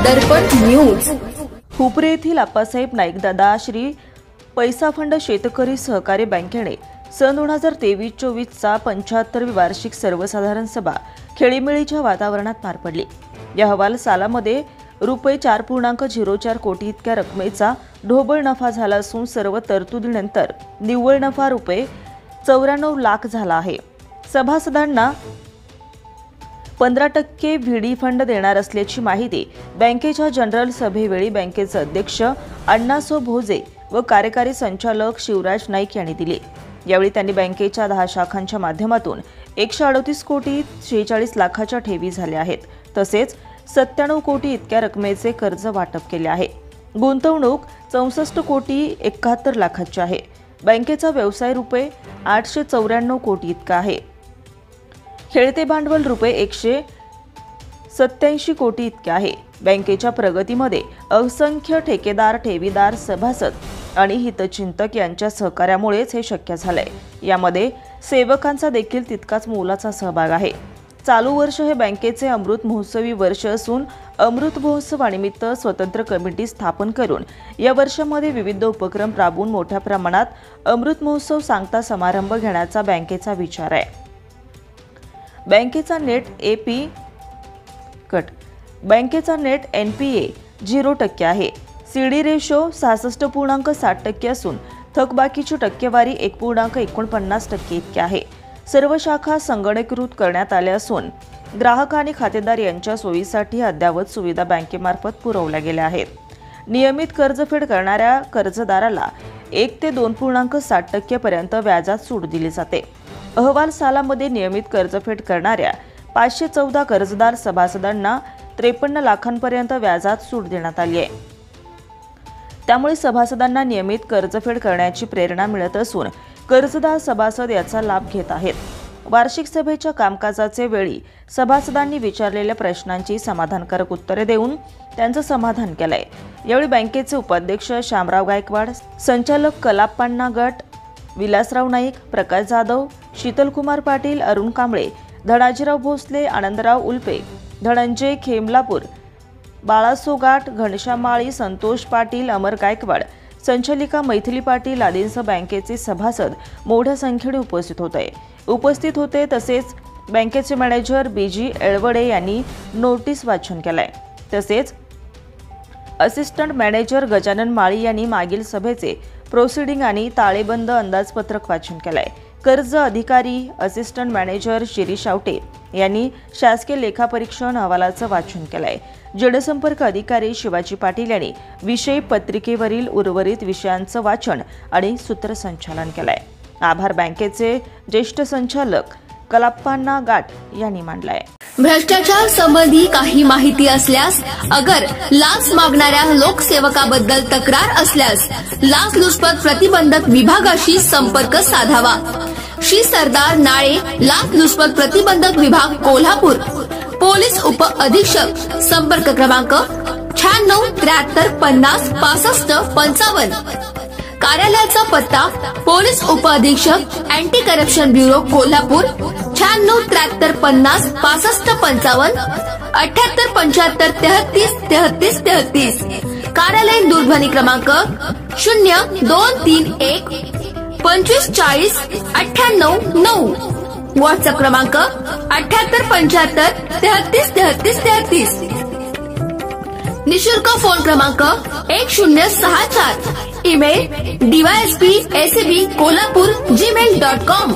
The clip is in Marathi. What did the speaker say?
दर्पण न्यूज। हुपरी येथील आप्पासाहेब नाईकदादा श्री पैसा फंड शेतकरी सहकारी बँकेने सन 2023-24चा 75वी वार्षिक सर्वसाधारण सभा खेळीमेळीच्या वातावरणात पार पडली। या हवाल सालामध्ये रुपये 4.04 कोटी इतक्या रकमेचा ढोबळ नफा झाला असून सर्व तरतुदीनंतर निव्वळ नफा रुपये 94 लाख झाला आहे। सभासदांना 15% व्हीडी फंड देणार असल्याची माहिती बँकेच्या जनरल सभेवेळी बँकेचे अध्यक्ष अण्णासाहेब भोजे व कार्यकारी संचालक शिवराज नाईक यांनी दिली। यावेळी त्यांनी बँकेच्या 10 शाखांच्या माध्यमातून 138 कोटी 46 लाखाच्या ठेवी झाल्या आहेत, तसेच 97 कोटी इतक्या रकमेचे कर्ज वाटप केले आहे। गुंतवणूक 64 कोटी 71 लाखाची आहे। बँकेचा व्यवसाय रुपये 894 कोटी इतका आहे। खेळते भांडवल रुपये 187 कोटी इतके आहे। बँकेच्या प्रगतीमध्ये असंख्य ठेकेदार, ठेवीदार, सभासद आणि हितचिंतक यांच्या सहकार्यामुळेच हे शक्य झालंय। यामध्ये सेवकांचा देखील तितकाच मोलाचा सहभाग आहे। चालू वर्ष हे बँकेचे अमृत महोत्सवी वर्ष असून अमृत महोत्सवानिमित्त स्वतंत्र कमिटी स्थापन करून या वर्षामध्ये विविध उपक्रम राबवून मोठ्या प्रमाणात अमृत महोत्सव सांगता समारंभ घेण्याचा बँकेचा विचार आहे। बँकेचा नेट NPA 0% आहे। CD रेशो 66.60% असून थकबाकीची टक्केवारी 1.49% इतकी आहे। सर्व शाखा संगणकीकृत करण्यात आल्या असून ग्राहक आणि खातेदार यांच्या सोयीसाठी अद्ययावत सुविधा बँकेमार्फत पुरवल्या गेल्या आहेत। नियमित कर्जफेड करणाऱ्या कर्जदाराला 1 ते 2.60% पर्यंत व्याजात सूट दिली जाते। अहवाल सालामध्ये नियमित कर्जफेड करणाऱ्या 514 कर्जदार सभासदांना 53 लाखांपर्यंत व्याजात सूट देण्यात आली आहे। त्यामुळे सभासदांना नियमित कर्जफेड करण्याची प्रेरणा मिळत असून कर्जदार सभासद याचा लाभ घेत आहेत। वार्षिक सभेच्या कामकाजाचे वेळी सभासदांनी विचारलेल्या प्रश्नांची समाधानकारक उत्तरे देऊन त्यांचं समाधान केलंय। यावेळी बँकेचे उपाध्यक्ष श्यामराव गायकवाड, संचालक कलाप्पांना गट, विलासराव नाईक, प्रकाश जाधव, शीतलकुमार पाटील, अरुण कांबळे, धनाजीराव भोसले, आनंदराव उल्पे, धनंजय खेमलापूर, बाळासो गाठ, घनश्याम माळी, संतोष पाटील, अमर गायकवाड, संचालिका मैथिली पाटील आदींसह बँकेचे सभासद मोठ्या संख्येने उपस्थित होते। तसेच बँकेचे मॅनेजर BG एळवडे यांनी नोटीस वाचन केलंय। तसेच असिस्टंट मॅनेजर गजानन माळी यांनी मागील सभेचे प्रोसिडिंग आणि ताळेबंद अंदाजपत्रक वाचन केलंय। कर्ज अधिकारी असिस्टंट मॅनेजर शिरीष आवटे यांनी शासकीय लेखापरीक्षण अहवालाचं वाचन केलंय। जनसंपर्क अधिकारी शिवाजी पाटील यांनी विषय पत्रिकेवरील उर्वरित विषयांचं वाचन आणि सूत्रसंचालन केलंय। आभार बँकेचे ज्येष्ठ संचालक कलाप्पांना गाठ यांनी मांडलाय। भ्रष्टाचार संबंधी काही माहिती असल्यास अगर लाच मागणाऱ्या लोकसेवकाबद्दल तक्रार असल्यास लाचलुचपत प्रतिबंधक विभागाशी संपर्क साधावा। श्री सरदार नाळे, लाचलुचपत प्रतिबंधक विभाग, कोल्हापूर। पोलीस उप अधीक्षक, संपर्क क्रमांक 96 73 50 65 55। कार्यालयाचा पत्ता पोलीस उप अधीक्षक, अँटी करप्शन ब्युरो, कोल्हापूर, 96 73 50 65 55 78 75 33 33 33। कार्यालयीन दूरध्वनी क्रमांक 0231 25 40 98 9। व्हॉट्सअप क्रमांक 78 75 33 33 33। निशुल्क फोन क्रमांक 1064। Email dysp@kolhapur@gmail.com।